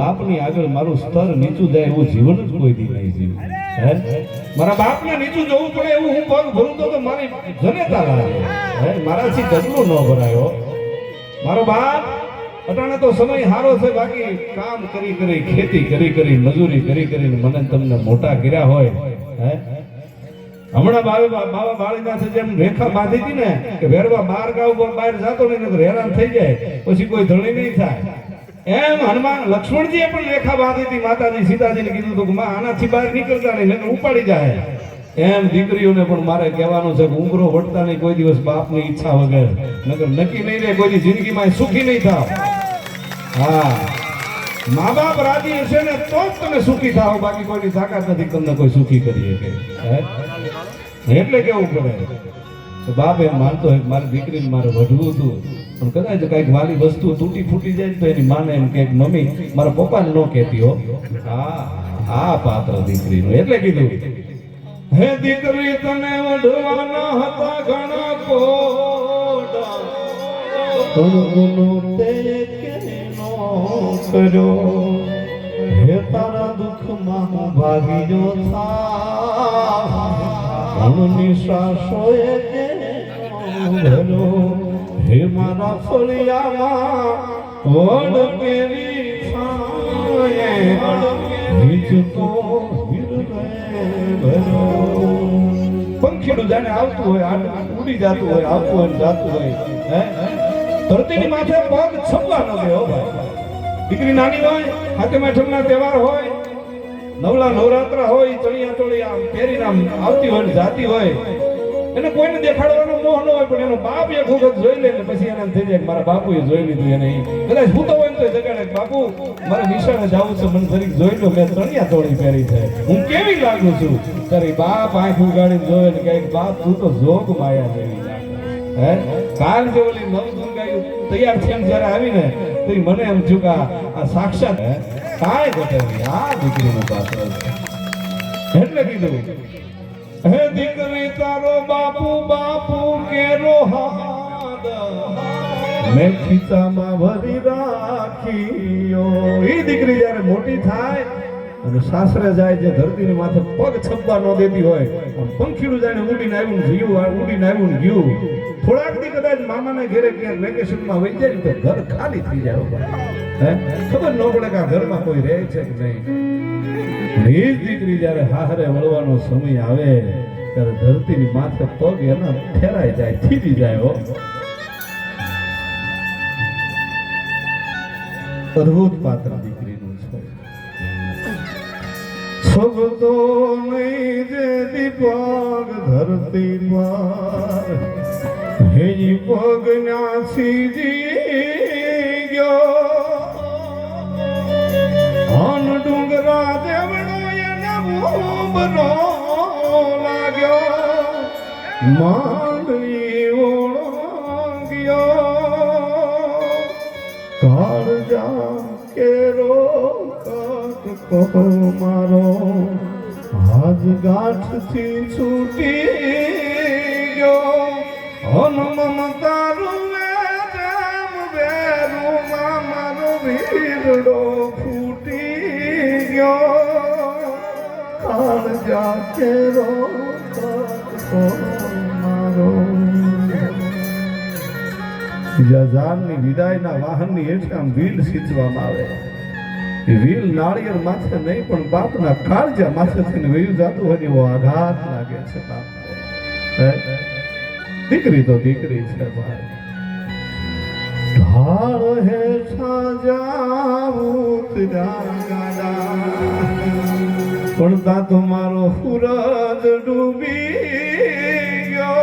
બાપની આગળ મારું સ્તર નીચું જાય એવું જીવન જ કોઈ દી નહીં જીવ્યું. હે મારા બાપને નીચું જવું પડે એવું હું પગ ભરું તો મારી જનેતા લાગે. હે મારાથી ડગલું ન ભરાયો. મારો બાપ અટાણે તો સમય હારો છે, બાકી કામ કરી કરી ખેતી કરી કરી મજૂરી કરી કરીને મને તમને મોટા કર્યા હોય. હે હમણાં બાબા બાળીનાથે જેમ રેખા બાંધી હતી ને કે વેરવા બાર ગાવ બહાર જતો નહીં તો હેરાન થઈ જાય, પછી કોઈ ધણી નહીં થાય. એમ હનુમાન લક્ષ્મણજીએ પણ રેખા બાંધી હતી. માતાજી સીતાજીને કીધું હતું કે માં આનાથી બહાર નીકળતા નહીં, એને ઉપાડી જાય. એમ દીકરીઓને પણ મારે કહેવાનું છે કે ઉંગરો વટતા નહીં કોઈ દિવસ બાપની ઈચ્છા વગર, નકર નક્કી નહીં રહે કોઈ જિંદગીમાં સુખી નહીં થાવ. હા, મા બાપ રાજી હશે ને તો જ તમે સુખી થાવ, બાકી કોઈની તાકાત નથી તમને કોઈ સુખી કરી શકે. એટલે કેવું પડે તો બાપ એમ માનતો હોય મારી દીકરીને મારે વઢવું હતું, પણ કદાચ કઈક વાલી વસ્તુ તૂટી ફૂટી જાય તો એની માને એમ કે મમ્મી મારા પપ્પાને ન કહેતી હો. હા, આ પાત્ર દીકરીનું. એટલે કીધું હે દીકરી તને વઢવાના હતા ઘણા કોડા, તે કેનો કર્યો. હે તારા દુઃખમાં હું ભાગી જો થા, ઘણની સાસોએ કેનો. હે મારા ફળિયામાં વડ કેરી છાયે, નીચતો પંખીડું જાણે આવતું હોય, ઉડી જતું હોય, આવતું હોય જાતું હોય. ધરતીની માથે પગ છપવા ન દે. દીકરી નાની હોય, હાથે માઠમના તહેવાર હોય, નવલા નવરાત્રા હોય, ચણિયા ચોળી આમ પહેરીને આમ આવતી હોય જાતી હોય, એને કોઈને દેખાડવાનો મોહ ન હોય, પણ એનો બાપ એક વખત જોઈ લે પછી એને થઈ જાય મારા બાપુએ જોઈ લીધું. એને કદાચ હું તો હોય ને તો જગાડે બાપુ મારે નિશાળે જવું છે, મને જરીક જોઈ લો, મેં ચણિયા ચોળી પહેરી છે, હું કેવી લાગુ છું. તારી બાપ આંખ ઉગાડીને જોવે ને કઈક બાપ તું તો જોગ માયા જેવી લાગે. હે કાલ જે ઓલી નવ દુર્ગાયું તૈયાર થઈને જયારે આવીને તો મને એમ થયું કે આ સાક્ષાત કાંઈ ઘટે નહીં, આ દીકરીનું પાત્ર છે. એટલે કીધું હે દીકરી તારો બાપુ બાપુ કેરો હાદ મેં ખીચામાં ભરી રાખ્યો. એ દીકરી જ્યારે મોટી થાય અને સાસરે જાય, જે ધરતીની માથે પગ છપવા ન દેતી હોય, પંખીડું જાણે ઉડીને આવ્યું ને જીવું, ઉડીને આવ્યું ને ગયું. થોડાક દી કદાચ મામાને ઘરે ક્યાંક વેકેશનમાં વહી જાય તો ઘર ખાલી થઈ જાય. હે ખબર ન પડે કે આ ઘરમાં કોઈ રહે છે કે નહીં. એ દીકરી જ્યારે હારે વળવાનો સમય આવે ત્યારે ધરતીની માથે પગ એના ફેરાઈ જાય, થીજી જાય. અદ્ભુત પાત્ર દીકરીનું છે. સબતો નહીં જે દીપક ધરતી પર, હેજી પગ ના સીજી ગયો. અન ડુંગરા દેવડો એને ઉભરો લાગ્યો, માંડવી ઓળગ્યો. કાળજા કેરો કાટકો મારો આજ ગાંઠથી છૂટી ગયો. અન મમતા રૂવે જેમ વેરુમાં મારો વીરડો ફૂટી ગયો. કાળજા કેરો કાટકો મારો. જજાનની વિદાયના વાહનની હેઠે આમ વ્હીલ સિંચવામાં આવે. એ વ્હીલ નાળિયેર માથે નહીં પણ બાપના કાળજા માથેથી વયું જતું હોય એવો આઘાત લાગે છે બાપ. દીકરી તો દીકરી છે ભાઈ. ઢાળ હેઠા જાવું પણ તા તો મારો સૂરજ ડૂબી ગયો.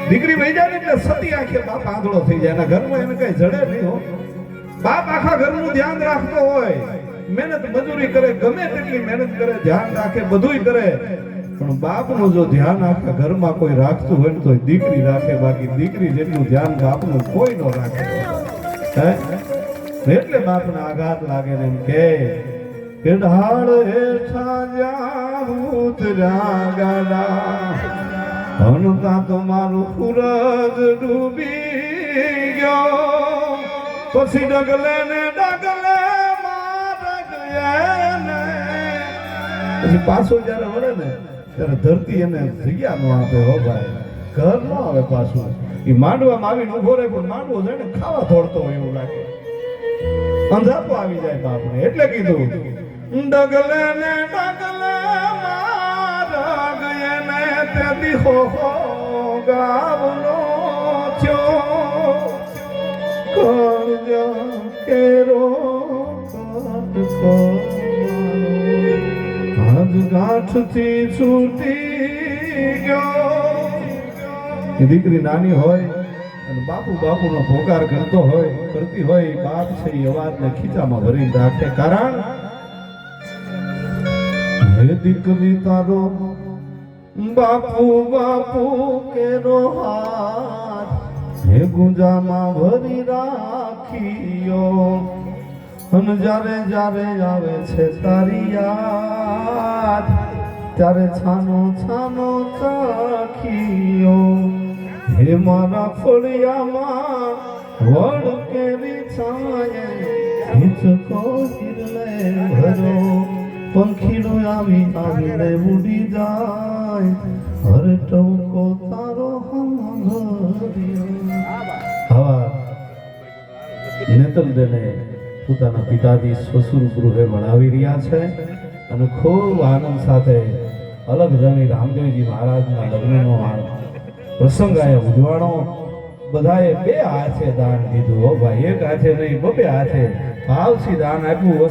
દીકરી વહી જાય ને એટલે સતી આંખે બાપ આંધળો થઈ જાય. એના ઘરમાં એને કઈ જડે નહીં હો. બાપ આખા ઘરનું ધ્યાન રાખતો હોય, મહેનત મજૂરી કરે, ગમે તેટલી મહેનત કરે, ધ્યાન રાખે, બધુંય કરે, પણ બાપનું જો ધ્યાન આખા ઘરમાં કોઈ રાખતું હોય તો દીકરી રાખે, બાકી દીકરી જેટલું ધ્યાન બાપનું કોઈ ન રાખે. એટલે બાપને આઘાત લાગે ને એમ કે ઢાળ હેઠા જાવું ગાડા, હણતા તો મારું સૂરજ ડૂબી ગયો. પછી ડગલે ને ડગલે પછી પાછો જ્યારે વળે ને ત્યારે ધરતી એને જગ્યા ન આપે હો ભાઈ, ઘર ન આવે પાછું. એ માંડવામાં આવીને ઉભો રહે પણ માંડવો છે ને ખાવા દોડતો હોય એવું લાગે, અંધાપો આવી જાય બાપને. એટલે કીધું ડગલે ને ડગલે મારા ગયે ને તે દીહો ગાવનો થયો, કરજા કેરો કાટકો આજ ગાંઠથી છૂટી ગયો. એ દીકરી નાની હોય અને બાપુ બાપુનો પોકાર કરતો હોય, કરતી હોય, બાપ છે એ અવાજને ખીચામાં ભરીને રાખે. કારણ હે દીકરી તારો બાપુ બાપુ કેરો હાથ હે ગુંજામાં ભરી રાખીયો, અને જ્યારે જ્યારે આવે છે તારી યાદ ત્યારે છાનો છાનો ચાખીયો. હે મારા ફળિયામાં વડ કેરી છાંયે હિંચકો હિરલે ભરો, પંખીડું આવી આવીને ઉડી જાય, હર ટવકો તારો હવા નેતલદેને પોતાના પિતાજી સસુર ગૃહે ભણાવી રહ્યા છે અને ખૂબ આનંદ સાથે અલગ રણી રામદેવજી મહારાજના લગ્નનો પ્રસંગ આયા ઉજવાણો. બધાએ બે હાથે દાન દીધું હો ભાઈ, એક હાથે નહીં બબે હાથે ભાવથી દાન આપ્યું.